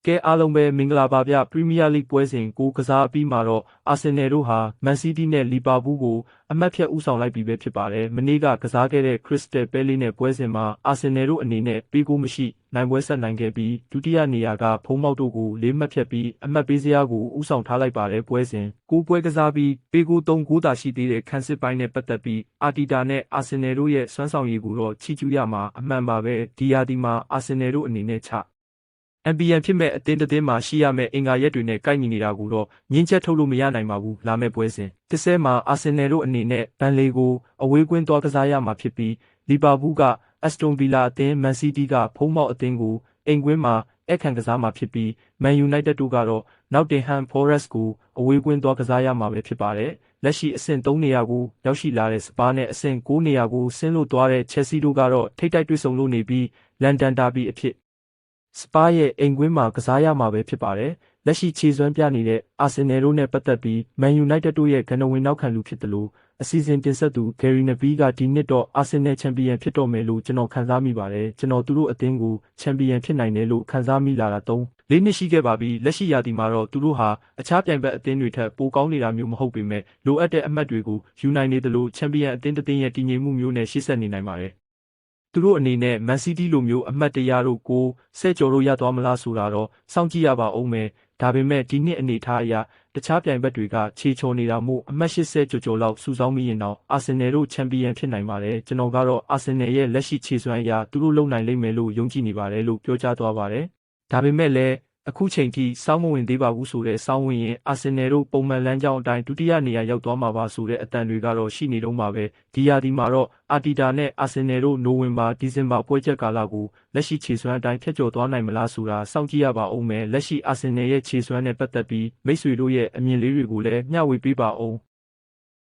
ကဲအားလုံးပဲမင်္ဂလာပါဗျပရီးမီးယားလိပွဲစဉ်ကိုကစားအပြီးမှာတော့အာဆင်နယ်တို့ဟာမန်စီးတီးနဲ့လီဗာပူးကိုအမှတ်ဖြတ်ဦးဆောင်လိုက်ပြီပဲဖြစ်ပါတယ်မနေ့ကကစားခဲ့တဲ့ခရစ္စတယ်ပဲလေးနဲ့ပွဲစဉ်မှာအာဆင်နယ်တို့အနေနဲ့ပေးကိုမရှိနိုင်ပွဲဆက်နိုင်ခဲ့ပြီးဒုတိယနေရာကဖုံးမောက်တို့ကို၄မှတ်ဖြတ်ပြီးအမှတ်ပေးစရာကိုဦးဆောင်ထားလိုက်ပါတယ်ပွဲစဉ်ကိုပွဲကစားပြီးပေးကို3ဂိုးသာရှိသေးတဲ့ခန်းစစ်ပိုင်းနဲ့ပတ်သက်ပြီးအာတီတာနဲ့အာဆင်နယ်တို့ရဲ့စွမ်းဆောင်ရည်ကိုတော့ချီးကျူးရမှာအမှန်ပါပဲဒီယာဒီမှာအာဆင်နယ်တို့အနေနဲ့MBN ဖြစ်မဲ့အသင်းတစ်သင်းမှာရှိရမယ့်အင်္ဂါရက်တွေနဲ့ကိုက်ညီနေတာကိုတော့ငင်းချက်ထုတ်လို့မရနိုင်ပါဘူးလာမယ့်ပွဲစဉ်တစ်ဆဲမှာအာဆင်နယ်တို့အနေနဲ့ဘန်လီကိုအဝေးကွင်းသွားကစားရမှာဖြစ်ပြီးလီဗာပူးကအက်စတွန်ဗီလာအသင်းမန်စီးတီးကဖုံးမောက်အသင်းကိုအိမ်ကွင်းမှာအခန့်ကစားမှာဖြစ်ပြီးမန်ယူနိုက်တက်တို့ကတော့နောက်တင်ဟမ်ဖော်ရက်စ်ကိုအဝေးကွင်းသွားကစားရမှာပဲဖြစ်ပါတယ်လက်ရှိအဆင့်3နေရာကိုရောက်ရှိလာတဲ့စပါးနဲ့အဆင့်9နေရာကိုဆင်းလို့သွားတဲ့ချက်စီတို့ကတော့ထိပ်တိုက်တွေ့ဆုံလို့နေပြီးလန်ဒန်ဒါဘီအဖြစ်စပါးရဲ့အိမ်ကွင်းမှာကစားရမှာပဲဖြစ်ပါတယ်။လက်ရှိခြေစွမ်းပြနေတဲ့အာဆင်နယ်တို့နဲ့ပတ်သက်ပြီးမန်ယူနိုက်တက်တို့ရဲ့ဂန္ဓဝင်နောက်ခံလူဖြစ်တယ်လို့အစီအစဉ်တင်ဆက်သူဂယ်ရီနဗီကဒီနှစ်တော့အာဆင်နယ်ချန်ပီယံဖြစ်တော့မယ်လို့ကျွန်တော်ခန်းစားမိပါတယ်။ကျွန်တော်သူတို့အသင်းကိုချန်ပီယံဖြစ်နိုင်တယ်လို့ခန်းစားမိလာတာ3-4နှစ်ရှိခဲ့ပါပြီ။လက်ရှိရာသီမှာတော့သူတို့ဟာအခြားပြိုင်ဘက်အသင်းတွေထက်ပိုကောင်းနေတာမျိုးမဟုတ်ပေမဲ့လိုအပ်တဲ့အမှတ်တွေကိုယူနိုင်နေတယ်လို့ချန်ပီယံအသင်းတစ်သင်းရဲ့တည်ငြိမ်မှုမျိုးနဲ့ရှေ့ဆက်နေနိုင်ပါတယ်သူတို့အနေနဲ့မန်စီးတီးလိုမျိုးအမှတ်တရတို့ကိုဆဲကျော်တို့ရသွားမလားဆိုတာတော့စောင့်ကြည့်ရပါဦးမယ်ဒါပေမဲ့ဒီနှစ်အနေထားအရတခြားပြိုင်ဘက်တွေကခြေချော်နေတာမို့အမှတ်80ကျော်လောက်စုဆောင်းမိရင်တော့အာဆင်နယ်တို့ချန်ပီယံဖြစ်နိုင်ပါတယ်ကျွန်တော်ကတော့အာဆင်နယ်ရဲ့လက်ရှိခြေစွမ်းအရသူတို့လုံနိုင်လိမ့်မယ်လို့ယုံကြည်နေပါတယ်လို့ပြောကြားသွားပါတယ်ဒါပေမဲ့လည်းအခုချိန်ထိစောင်းမဝင်သေးပါဘူးဆိုတဲ့စောင်းဝင်ရင်အာဆင်နယ်တို့ပုံမှန်လမ်းကြောင်းအတိုင်းဒုတိယနေရာရောက်သွားမှာပါဆိုတဲ့အတန်တွေကတော့ရှိနေတော့မှာပဲဒီယာဒီမှာတော့အာတီတာနဲ့အာဆင်နယ်တို့နိုဝင်ဘာဒီဇင်ဘာပွဲချက်ကာလကိုလက်ရှိခြေစွမ်းအတိုင်းဖျက်ကျော်သွားနိုင်မလားဆိုတာစောင့်ကြည့်ရပါဦးမယ်လက်ရှိအာဆင်နယ်ရဲ့ခြေစွမ်းနဲ့ပတ်သက်ပြီးမိတ်ဆွေတို့ရဲ့အမြင်လေးတွေကိုလည်းမျှဝေပေးပါဦး